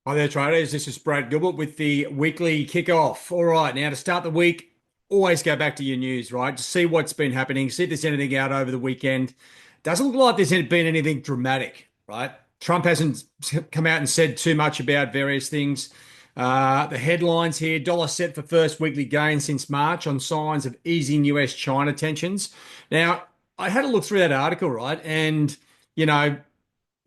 Hi there, traders. This is Brad Gilbert with the weekly kickoff. All right, now to start the week, always go back to your news, right? To see what's been happening, see if there's anything out over the weekend. Doesn't look like there's been anything dramatic, right? Trump hasn't come out and said too much about various things. The headlines here: dollar set for first weekly gain since March on signs of easing US-China tensions. Now, I had a look through that article, right? And you know,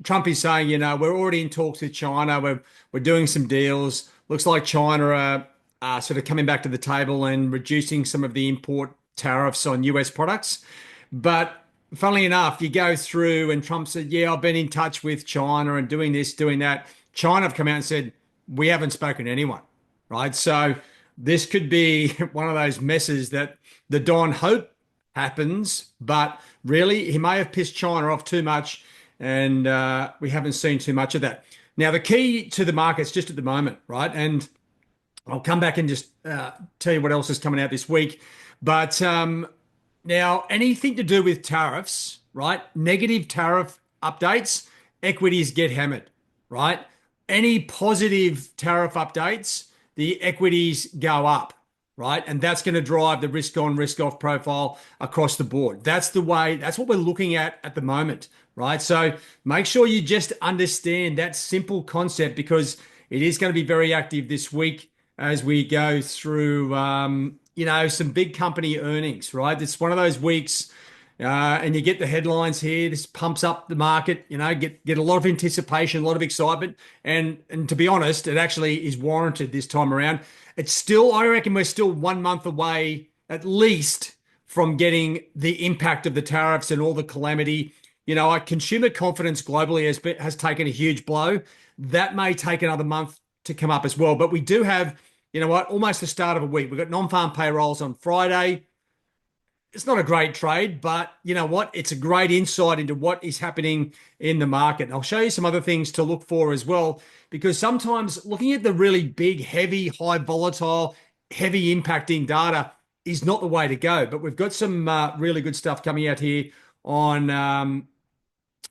Trump is saying, we're already in talks with China. We're doing some deals. Looks like China are sort of coming back to the table and reducing some of the import tariffs on US products. But funnily enough, you go through and Trump said, yeah, I've been in touch with China and doing this, doing that. China have come out and said, we haven't spoken to anyone, right? So this could be one of those messes that the Don hope happens, but really he may have pissed China off too much, and we haven't seen too much of that. Now, the key to the markets just at the moment, right? And I'll come back and just tell you what else is coming out this week. But now, anything to do with tariffs, right? Negative tariff updates, equities get hammered, right? Any positive tariff updates, the equities go up, right? And that's going to drive the risk on, risk off profile across the board. That's the way, that's what we're looking at the moment, right? So make sure you just understand that simple concept because it is going to be very active this week as we go through, some big company earnings, right? It's one of those weeks, and you get the headlines here. This pumps up the market, get a lot of anticipation, a lot of excitement, and to be honest, it actually is warranted this time around. It's still, I reckon, we're still 1 month away at least from getting the impact of the tariffs and all the calamity. Our consumer confidence globally has taken a huge blow. That may take another month to come up as well. But we do have, almost the start of a week. We've got non-farm payrolls on Friday. It's not a great trade, but you know what? It's a great insight into what is happening in the market. And I'll show you some other things to look for as well, because sometimes looking at the really big, heavy, high volatile, heavy impacting data is not the way to go. But we've got some really good stuff coming out here on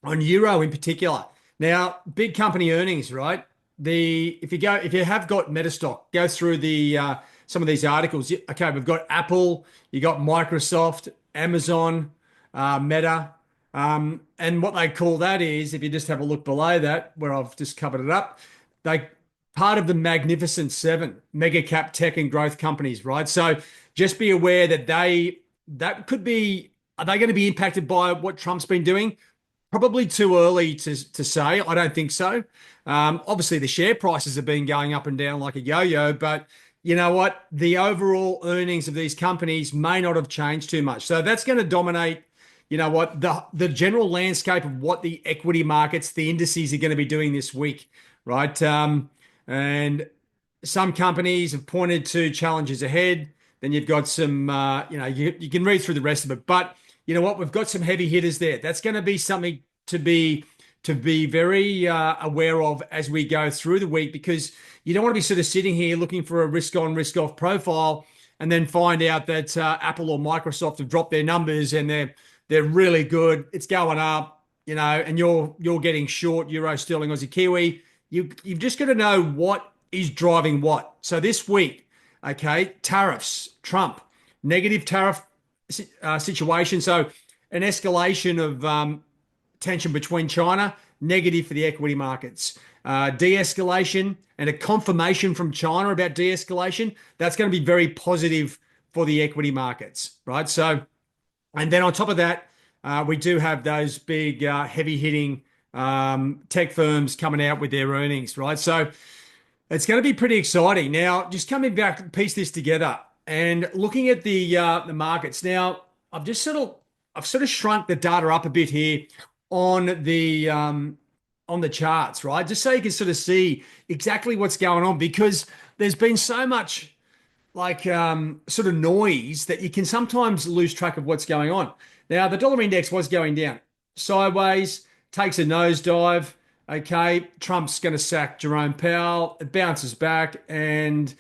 Euro in particular. Now, big company earnings, right? If you have got Metastock, go through the some of these articles. Okay, we've got Apple, you got Microsoft, Amazon, Meta, and what they call that is, if you just have a look below that, where I've just covered it up, they part of the Magnificent Seven, mega cap tech and growth companies, right? So just be aware that that could be. Are they going to be impacted by what Trump's been doing? Probably too early to say. I don't think so. Obviously, the share prices have been going up and down like a yo-yo, but you know what? The overall earnings of these companies may not have changed too much. So that's going to dominate, the general landscape of what the equity markets, the indices are going to be doing this week, right? And some companies have pointed to challenges ahead. Then you've got some, you can read through the rest of it, but you know what? We've got some heavy hitters there. That's going to be something to be very aware of as we go through the week, because you don't want to be sort of sitting here looking for a risk on, risk off profile and then find out that Apple or Microsoft have dropped their numbers and they're really good. It's going up, and you're getting short Euro, Sterling, Aussie, Kiwi. You've just got to know what is driving what. So this week, okay, tariffs, Trump, negative tariff situation. So an escalation of tension between China, negative for the equity markets. De-escalation and a confirmation from China about de-escalation, that's going to be very positive for the equity markets, right? So, and then on top of that, we do have those big heavy hitting tech firms coming out with their earnings, right? So it's going to be pretty exciting. Now, just coming back to piece this together and looking at the markets. Now, I've sort of shrunk the data up a bit here on the charts, right? Just so you can sort of see exactly what's going on, because there's been so much sort of noise that you can sometimes lose track of what's going on. Now, the dollar index was going down sideways, takes a nosedive. Okay, Trump's going to sack Jerome Powell. It bounces back and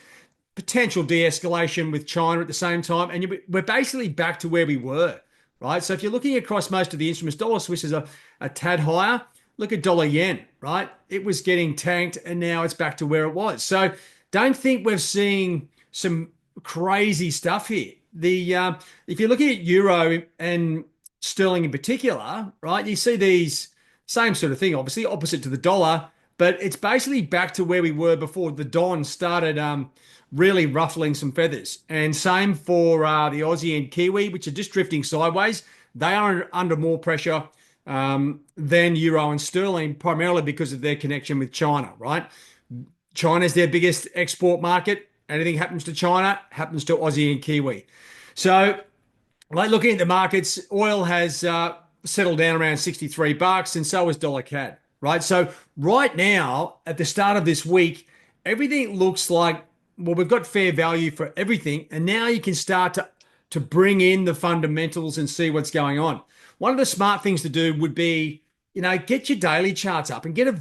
potential de-escalation with China at the same time. And we're basically back to where we were, right? So if you're looking across most of the instruments, dollar Swiss is a tad higher. look at dollar yen, right? It was getting tanked and now it's back to where it was. So don't think we're seeing some crazy stuff here. If you're looking at euro and sterling in particular, right, you see these same sort of thing, obviously opposite to the dollar, but it's basically back to where we were before the Don started really ruffling some feathers. And same for the Aussie and Kiwi, which are just drifting sideways. They are under more pressure than euro and sterling, primarily because of their connection with China, right? China's their biggest export market. Anything happens to China happens to Aussie and Kiwi. So, like looking at the markets, oil has settled down around 63 bucks, and so has dollar CAD, right? So, right now, at the start of this week, everything looks like, well, we've got fair value for everything, and now you can start to bring in the fundamentals and see what's going on. One of the smart things to do would be, get your daily charts up and get a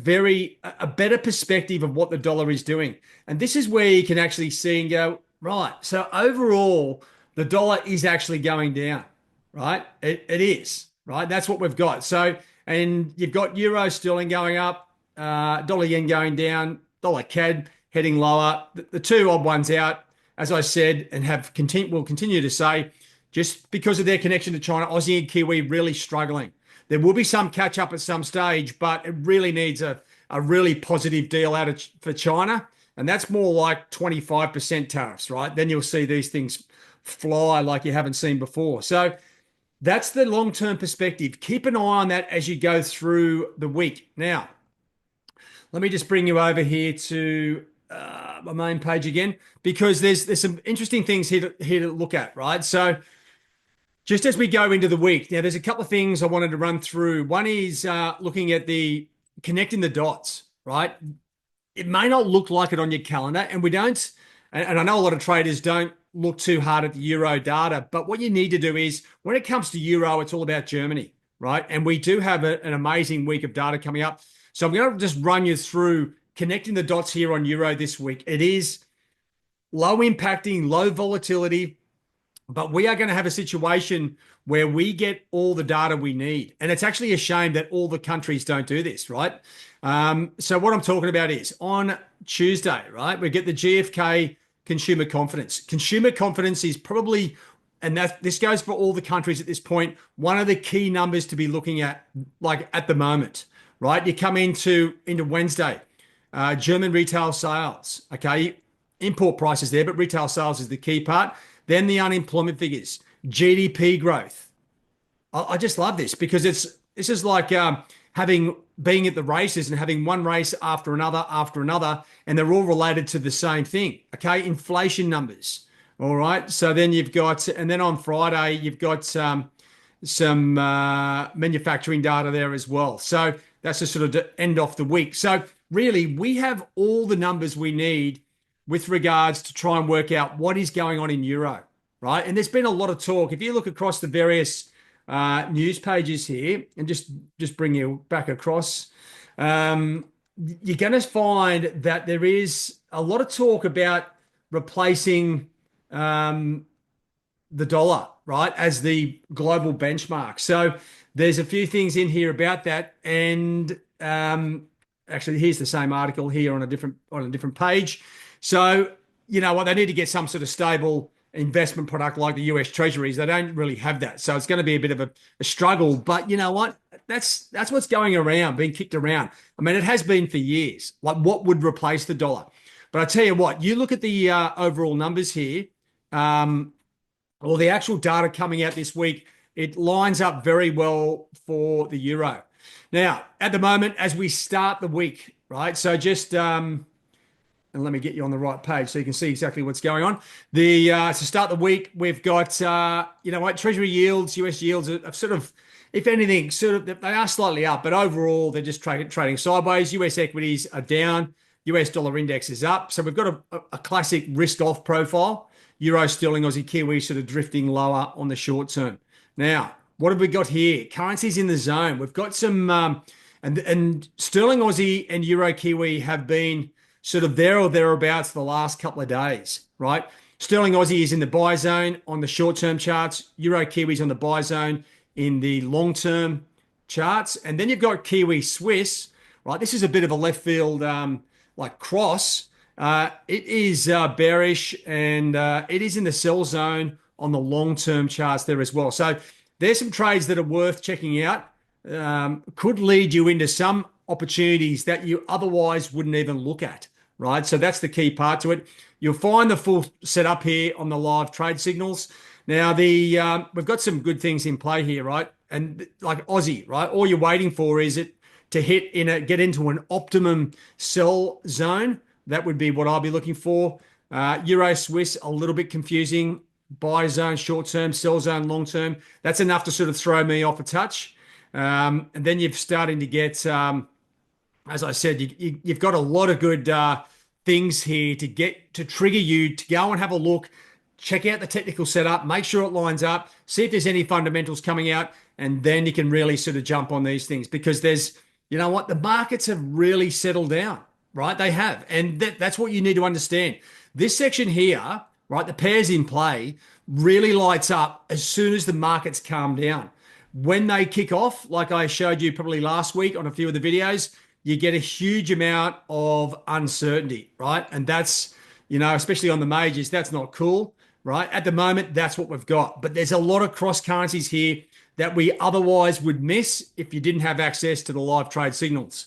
better perspective of what the dollar is doing. And this is where you can actually see and go, right. So overall, the dollar is actually going down, right? It is, right? That's what we've got. So, and you've got euro sterling going up, dollar yen going down, dollar CAD heading lower. The two odd ones out, as I said, and will continue to say, just because of their connection to China, Aussie and Kiwi really struggling. There will be some catch up at some stage, but it really needs a really positive deal for China. And that's more like 25% tariffs, right? Then you'll see these things fly like you haven't seen before. So that's the long-term perspective. Keep an eye on that as you go through the week. Now, let me just bring you over here to my main page again, because there's some interesting things here to look at, right? So just as we go into the week, now there's a couple of things I wanted to run through. One is looking at the connecting the dots, right? It may not look like it on your calendar, and we don't, and I know a lot of traders don't look too hard at the euro data, but what you need to do is when it comes to euro, it's all about Germany, right? And we do have an amazing week of data coming up. So I'm going to just run you through connecting the dots here on euro this week. It is low impacting, low volatility, but we are going to have a situation where we get all the data we need. And it's actually a shame that all the countries don't do this, right? So what I'm talking about is on Tuesday, right? We get the GfK consumer confidence. Consumer confidence is probably, and this goes for all the countries at this point, one of the key numbers to be looking at, like at the moment, right? You come into Wednesday, German retail sales, okay? Import prices there, but retail sales is the key part. Then the unemployment figures, GDP growth. I just love this because this is like being at the races and having one race after another, and they're all related to the same thing. Okay, inflation numbers. All right. So then you've got, and then on Friday you've got some manufacturing data there as well. So that's to sort of end off the week. So really, we have all the numbers we need with regards to try and work out what is going on in euro, right? And there's been a lot of talk. If you look across the various news pages here, and just bring you back across, you're going to find that there is a lot of talk about replacing the dollar, right, as the global benchmark. So there's a few things in here about that, and actually, here's the same article here on a different page. So, you know what, they need to get some sort of stable investment product like the US Treasuries. They don't really have that. So it's going to be a bit of a struggle. But you know what? That's what's going around, being kicked around. I mean, it has been for years. Like what would replace the dollar? But I tell you what, you look at the overall numbers here, or the actual data coming out this week, it lines up very well for the euro. Now, at the moment, as we start the week, right? So just and let me get you on the right page so you can see exactly what's going on. To start the week, we've got you know what, Treasury yields, US yields are sort of, if anything, sort of they are slightly up, but overall they're just trading sideways. US equities are down, US dollar index is up. So we've got a classic risk off profile. Euro, sterling, Aussie, Kiwi sort of drifting lower on the short term. Now, what have we got here? Currencies in the zone. We've got some and sterling, Aussie, and Euro, Kiwi have been sort of there or thereabouts the last couple of days, right? Sterling Aussie is in the buy zone on the short-term charts. Euro Kiwi's on the buy zone in the long-term charts, and then you've got Kiwi Swiss, right? This is a bit of a left field like cross. It is bearish, and it is in the sell zone on the long-term charts there as well. So there's some trades that are worth checking out. Could lead you into some opportunities that you otherwise wouldn't even look at, right? So that's the key part to it. You'll find the full setup here on the live trade signals. Now we've got some good things in play here, right? And like Aussie, right? All you're waiting for is it to get into an optimum sell zone. That would be what I'll be looking for. Euro Swiss, a little bit confusing. Buy zone, short term, sell zone, long term. That's enough to sort of throw me off a touch. And then you're starting to get, as I said, you've got a lot of good things here to trigger you to go and have a look, check out the technical setup, make sure it lines up, see if there's any fundamentals coming out, and then you can really sort of jump on these things because you know what, the markets have really settled down, right? They have, and that's what you need to understand. This section here, right, the pairs in play really lights up as soon as the markets calm down. When they kick off, like I showed you probably last week on a few of the videos, you get a huge amount of uncertainty, right? And that's, especially on the majors, that's not cool, right? At the moment, that's what we've got. But there's a lot of cross currencies here that we otherwise would miss if you didn't have access to the live trade signals.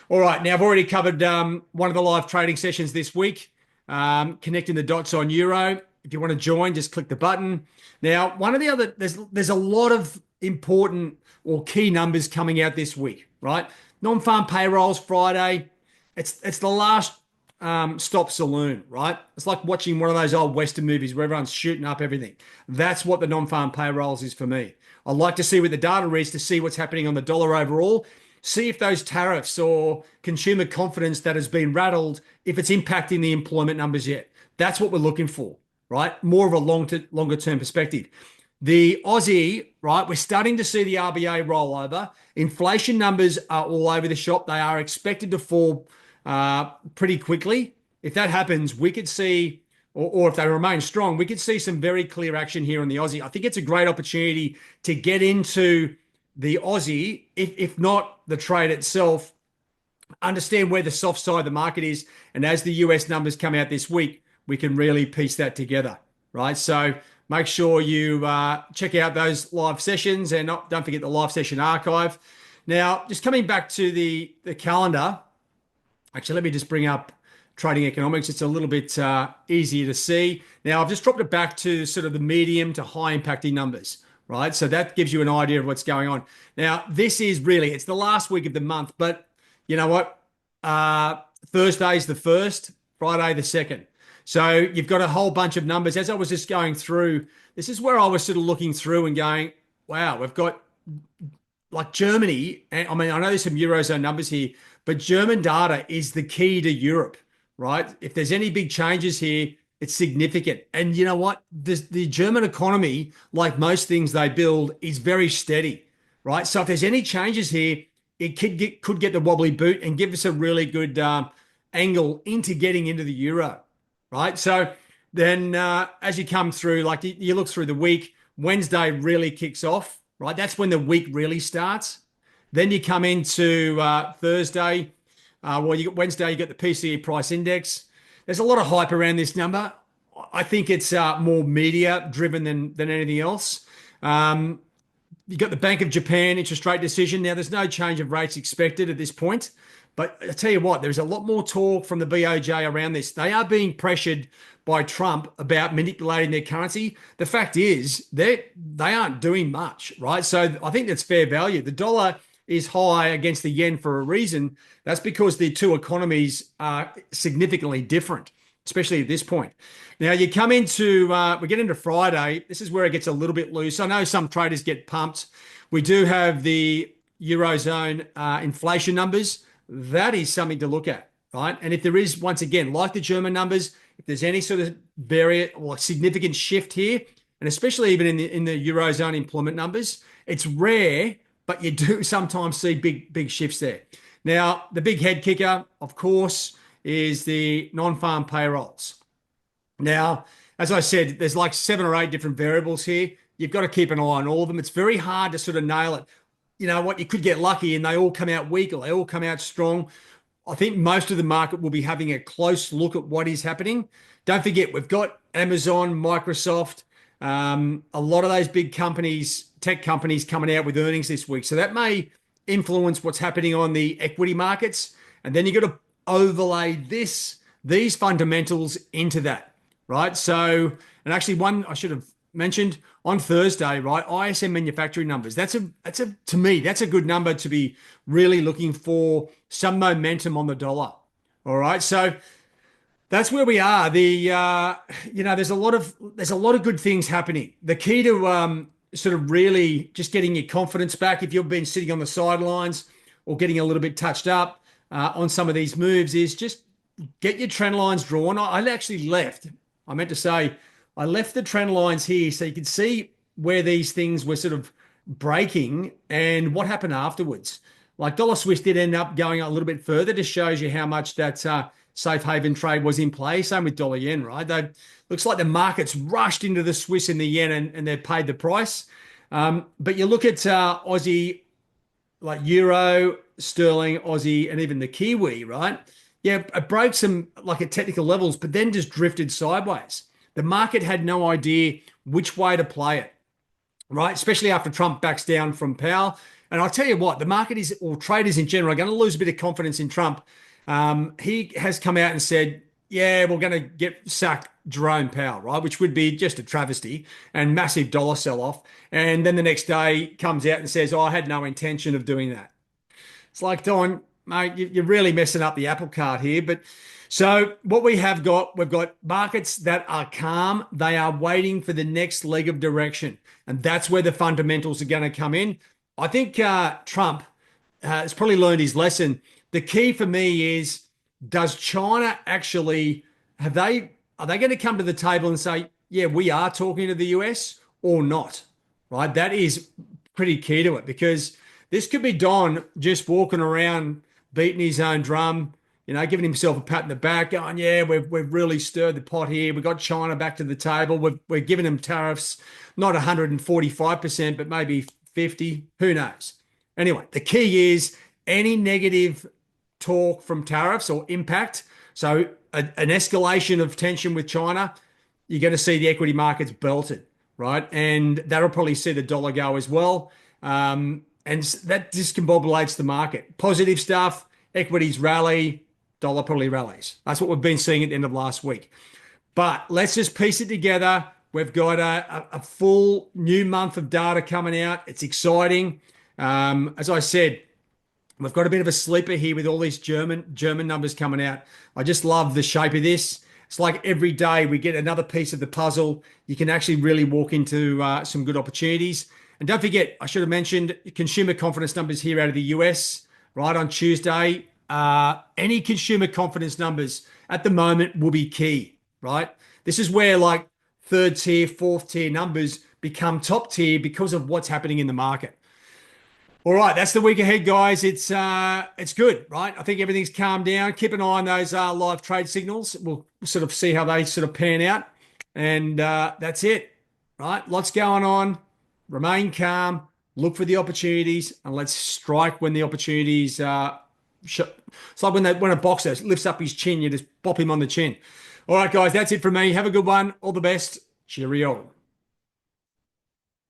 All right, now I've already covered one of the live trading sessions this week, connecting the dots on Euro. If you want to join, just click the button. Now, one of the other, there's a lot of important or key numbers coming out this week, right? Non-farm payrolls Friday. It's the last stop saloon, right? It's like watching one of those old Western movies where everyone's shooting up everything. That's what the non-farm payrolls is for me. I'd like to see what the data is to see what's happening on the dollar overall. See if those tariffs or consumer confidence that has been rattled, if it's impacting the employment numbers yet. That's what we're looking for, right? More of a longer term perspective. The Aussie, right, we're starting to see the RBA roll over. Inflation numbers are all over the shop. They are expected to fall pretty quickly. If that happens, we could see, or if they remain strong, we could see some very clear action here on the Aussie. I think it's a great opportunity to get into the Aussie, if not the trade itself, understand where the soft side of the market is. And as the US numbers come out this week, we can really piece that together, right? So make sure you check out those live sessions and don't forget the live session archive. Now, just coming back to the calendar, actually, let me just bring up trading economics. It's a little bit easier to see. Now, I've just dropped it back to sort of the medium to high impacting numbers, right? So that gives you an idea of what's going on. Now, this is really, it's the last week of the month, but you know what? Thursday's the 1st, Friday the 2nd. So you've got a whole bunch of numbers. As I was just going through, this is where I was sort of looking through and going, wow, we've got like Germany. And I mean, I know there's some Eurozone numbers here, but German data is the key to Europe, right? If there's any big changes here, it's significant. And you know what? The German economy, like most things they build, is very steady, right? So if there's any changes here, it could get the wobbly boot and give us a really good angle into getting into the euro, right? So then as you come through, like you look through the week, Wednesday really kicks off, right? That's when the week really starts. Then you come into Thursday. You got Wednesday, you got the PCE price index. There's a lot of hype around this number. I think it's more media driven than anything else. You got the Bank of Japan interest rate decision. Now, there's no change of rates expected at this point. But I tell you what, there's a lot more talk from the BOJ around this. They are being pressured by Trump about manipulating their currency. The fact is, they aren't doing much, right? So I think that's fair value. The dollar is high against the yen for a reason. That's because the two economies are significantly different, especially at this point. Now you come into, we get into Friday. This is where it gets a little bit loose. I know some traders get pumped. We do have the Eurozone inflation numbers. That is something to look at, right? And if there is, once again, like the German numbers, if there's any sort of variant or significant shift here, and especially even in the Eurozone employment numbers, it's rare, but you do sometimes see big shifts there. Now, the big head kicker, of course, is the non-farm payrolls. Now, as I said, there's like 7 or 8 different variables here. You've got to keep an eye on all of them. It's very hard to sort of nail it. you know what, you could get lucky and they all come out weak or they all come out strong. I think most of the market will be having a close look at what is happening. Don't forget, we've got Amazon, Microsoft, a lot of those big companies, tech companies coming out with earnings this week. So that may influence what's happening on the equity markets. And then you've got to overlay these fundamentals into that, right? So, and actually one I should have mentioned on Thursday, right? ISM manufacturing numbers. That's a to me, that's a good number to be really looking for some momentum on the dollar. All right. So that's where we are. There's a lot of good things happening. The key to sort of really just getting your confidence back if you've been sitting on the sidelines or getting a little bit touched up on some of these moves is just get your trend lines drawn. I actually left. I meant to say I left the trend lines here so you could see where these things were sort of breaking and what happened afterwards. Like dollar Swiss did end up going a little bit further. Just shows you how much that safe haven trade was in play. Same with dollar yen, right? Looks like the markets rushed into the Swiss and the yen and they've paid the price. But you look at Aussie, like euro, sterling, Aussie, and even the Kiwi, right? Yeah, it broke some like at technical levels, but then just drifted sideways. The market had no idea which way to play it, right? Especially after Trump backs down from Powell. And I'll tell you what, the market is, or traders in general, are going to lose a bit of confidence in Trump. He has come out and said, yeah, we're going to get sacked Jerome Powell, right? Which would be just a travesty and massive dollar sell off. And then the next day comes out and says, oh, I had no intention of doing that. It's like, Don, mate, you're really messing up the apple cart here. But so what we've got markets that are calm. They are waiting for the next leg of direction. And that's where the fundamentals are going to come in. I think Trump has probably learned his lesson. The key for me is, does China actually are they going to come to the table and say, yeah, we are talking to the US or not? Right? That is pretty key to it because this could be Don just walking around beating his own drum, giving himself a pat in the back, going, yeah, we've really stirred the pot here. We've got China back to the table. We're giving them tariffs, not 145%, but maybe 50. Who knows? Anyway, the key is any negative talk from tariffs or impact. So an escalation of tension with China, you're going to see the equity markets belted, right? And that'll probably see the dollar go as well. And that discombobulates the market. Positive stuff, equities rally, dollar probably rallies. That's what we've been seeing at the end of last week. But let's just piece it together. We've got a full new month of data coming out. It's exciting. As I said, we've got a bit of a sleeper here with all these German numbers coming out. I just love the shape of this. It's like every day we get another piece of the puzzle. You can actually really walk into some good opportunities. And don't forget, I should have mentioned consumer confidence numbers here out of the US, right, on Tuesday. Any consumer confidence numbers at the moment will be key, right? This is where like third tier, fourth tier numbers become top tier because of what's happening in the market. All right, that's the week ahead, guys. It's good, right? I think everything's calmed down. Keep an eye on those live trade signals. We'll sort of see how they sort of pan out, and that's it, right? Lots going on. Remain calm. Look for the opportunities, and let's strike when the opportunities. It's like when a boxer lifts up his chin, you just pop him on the chin. All right, guys, that's it from me. Have a good one. All the best. Cheerio.